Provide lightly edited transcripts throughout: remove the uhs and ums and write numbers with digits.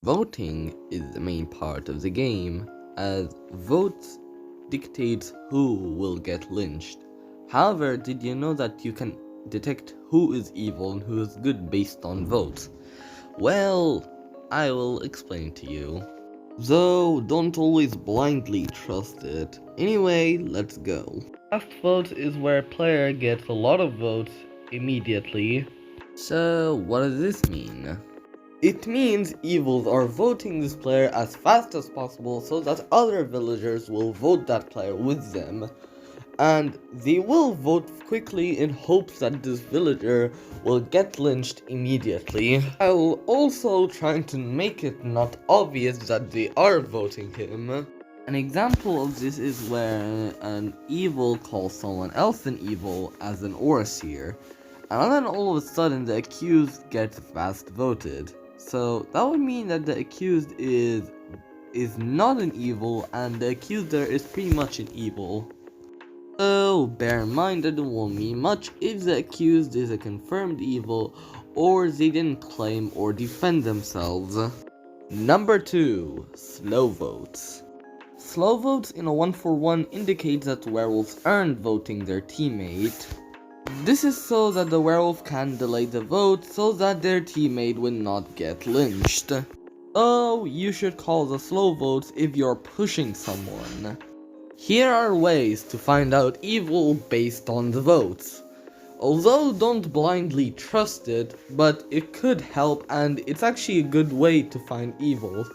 Voting is the main part of the game, as votes dictates who will get lynched. However, did you know that you can detect who is evil and who is good based on votes? Well, I will explain to you. Though, don't always blindly trust it. Anyway, let's go. Last vote is where a player gets a lot of votes immediately. So, what does this mean? It means evils are voting this player as fast as possible so that other villagers will vote that player with them. And they will vote quickly in hopes that this villager will get lynched immediately, while also trying to make it not obvious that they are voting him. An example of this is where an evil calls someone else an evil as an overseer, and then all of a sudden the accused gets fast voted. So that would mean that the accused is not an evil, and the accuser is pretty much an evil. So bear in mind that it won't mean much if the accused is a confirmed evil or they didn't claim or defend themselves. Number 2. Slow votes. Slow votes in a 1-for-1 indicates that werewolves aren't voting their teammate. This is so that the werewolf can delay the vote so that their teammate will not get lynched. So you should call the slow votes if you're pushing someone. Here are ways to find out evil based on the votes. Although don't blindly trust it, but it could help and it's actually a good way to find evil.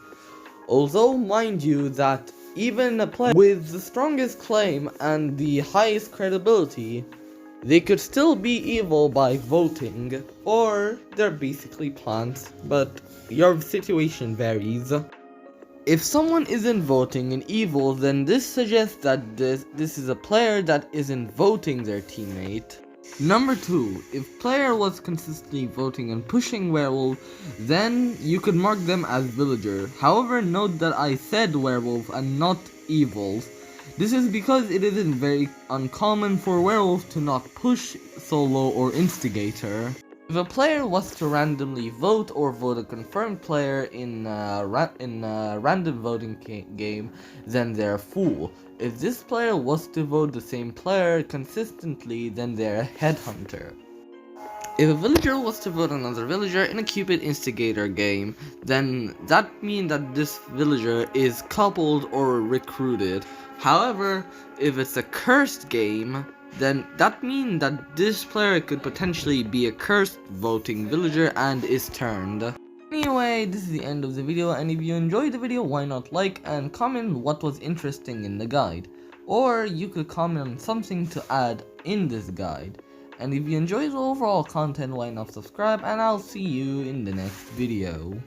Although mind you that even a player with the strongest claim and the highest credibility, they could still be evil by voting, or they're basically plants, but your situation varies. If someone isn't voting an evil, then this suggests that this is a player that isn't voting their teammate. Number 2, if player was consistently voting and pushing werewolf, then you could mark them as villager. However, note that I said werewolf and not evils. This is because it isn't very uncommon for werewolf to not push solo or instigator. If a player was to randomly vote or vote a confirmed player in a random voting game, then they're a fool. If this player was to vote the same player consistently, then they're a headhunter. If a villager was to vote another villager in a Cupid instigator game, then that means that this villager is coupled or recruited. However, if it's a cursed game, then that means that this player could potentially be a cursed voting villager and is turned. Anyway, this is the end of the video, and if you enjoyed the video, why not like and comment what was interesting in the guide. Or you could comment on something to add in this guide. And if you enjoyed the overall content, why not subscribe, and I'll see you in the next video.